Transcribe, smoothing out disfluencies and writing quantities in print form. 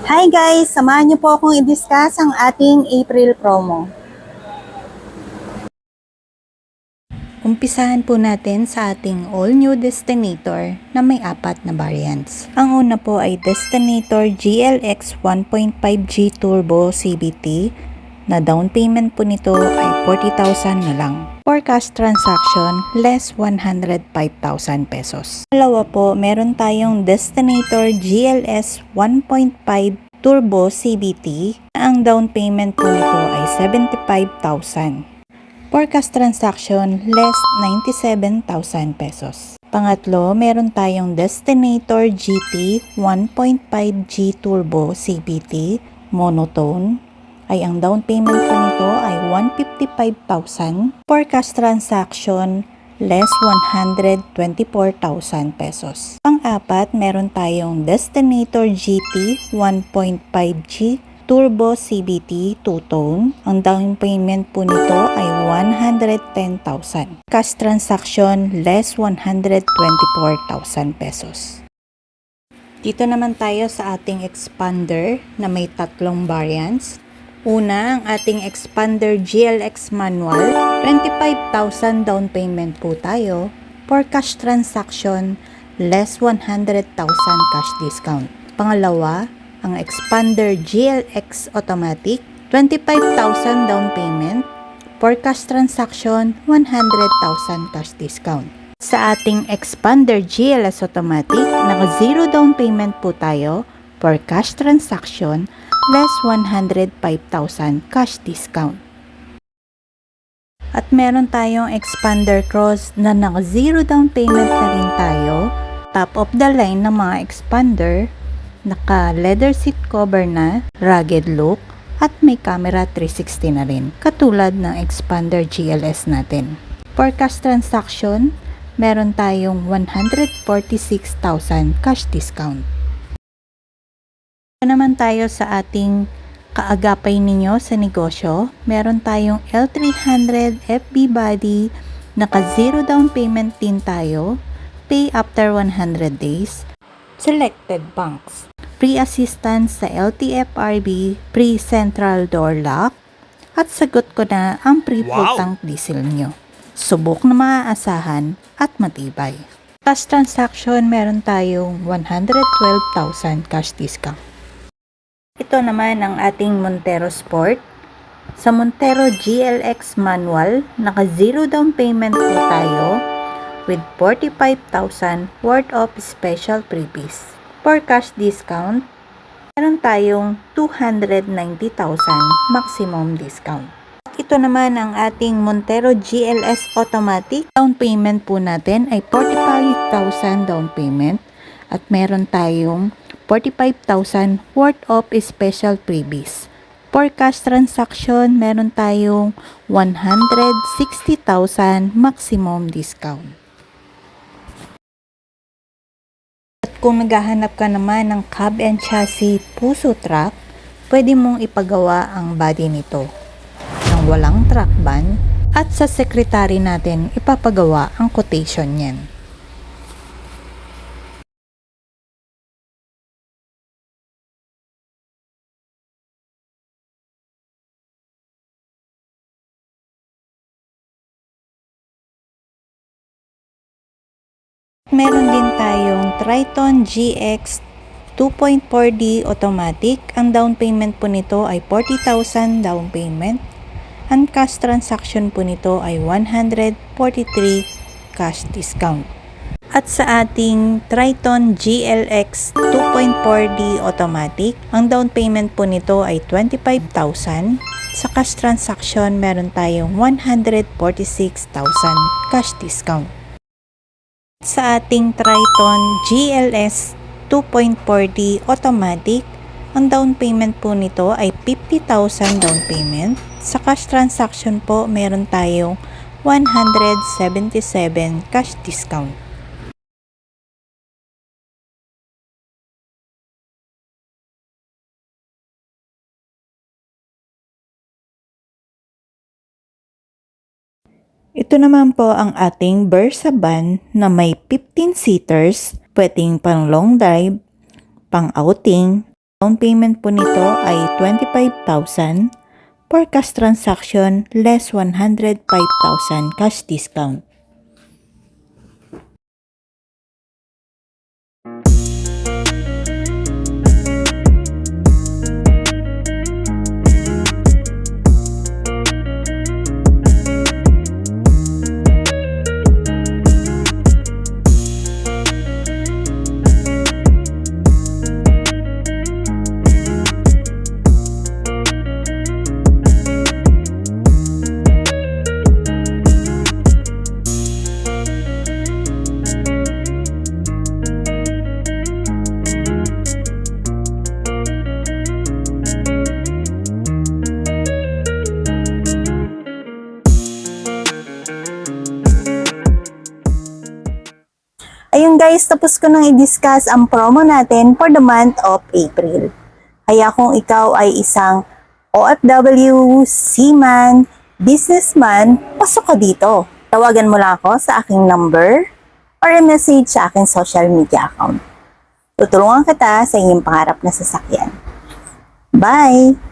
Hi guys! Samahan niyo po akong i-discuss ang ating April promo. Umpisahan po natin sa ating all-new Destinator na may 4 na variants. Ang una po ay Destinator GLX 1.5G Turbo CVT na down payment po nito ay 40,000 na lang. For cash transaction, less 105,000 pesos. Dalawa po, meron tayong Destinator GLS 1.5 Turbo CVT. Ang down payment po nito ay 75,000. For cash transaction, less 97,000 pesos. Pangatlo, meron tayong Destinator GT 1.5G Turbo CVT monotone. Ay ang down payment po nito ay 155,000. For cash transaction, less 124,000 pesos. Pang-apat, meron tayong Destinator GT 1.5G Turbo CVT two-tone. Ang down payment po nito ay 110,000. Cash transaction, less 124,000 pesos. Dito naman tayo sa ating expander na may 3 variants. Una, ang ating expander GLX manual, 25,000 down payment po tayo. For cash transaction, less 100,000 cash discount. Pangalawa, ang expander GLX automatic, 25,000 down payment. For cash transaction, 100,000 cash discount. Sa ating expander GLS automatic, naka 0 down payment po tayo. For cash transaction, less 105,000 cash discount. At meron tayong expander cross na naka 0 down payment na rin tayo. Top of the line ng mga expander, naka leather seat cover na, rugged look, at may camera 360 na rin, katulad ng expander GLS natin. For cash transaction, meron tayong 146,000 cash discount. Naman tayo sa ating kaagapay ninyo sa negosyo. Meron tayong L300 FB body, naka 0 down payment din tayo, pay after 100 days, selected banks, free assistance sa LTFRB, free central door lock, at sagot ko na ang free full tank diesel nyo. Subok na maaasahan at matibay. Cash transaction, meron tayong 112,000 cash discount. Ito naman ang ating Montero Sport. Sa Montero GLX manual, naka 0 down payment po tayo with 45,000 worth of special freebies. For cash discount, meron tayong 290,000 maximum discount. Ito naman ang ating Montero GLS automatic. Down payment po natin ay 45,000 down payment at meron tayong 45,000 worth of special freebies. For cash transaction, meron tayong 160,000 maximum discount. At kung naghahanap ka naman ng cab and chassis puso truck, pwede mong ipagawa ang body nito ng walang truck ban at sa sekretary natin ipapagawa ang quotation niyan. Meron din tayong Triton GX 2.4D automatic. Ang down payment po nito ay 40,000 down payment. Ang cash transaction po nito ay 143 cash discount. At sa ating Triton GLX 2.4D automatic, ang down payment po nito ay 25,000. Sa cash transaction, meron tayong 146,000 cash discount. Sa ating Triton GLS 2.4D automatic, ang down payment po nito ay 50,000 down payment. Sa cash transaction po, meron tayong 177 cash discount. Ito naman po ang ating Versa van na may 15 seaters, pwedeng pang long drive, pang outing, Down payment po nito ay 25,000. For cash transaction, less 105,000 cash discount. Ayun guys, tapos ko nang i-discuss ang promo natin for the month of April. Kaya kung ikaw ay isang OFW, seaman, businessman, pasok ka dito. Tawagan mo lang ako sa aking number or message sa aking social media account. Tutulungan kita sa iyong pangarap na sasakyan. Bye!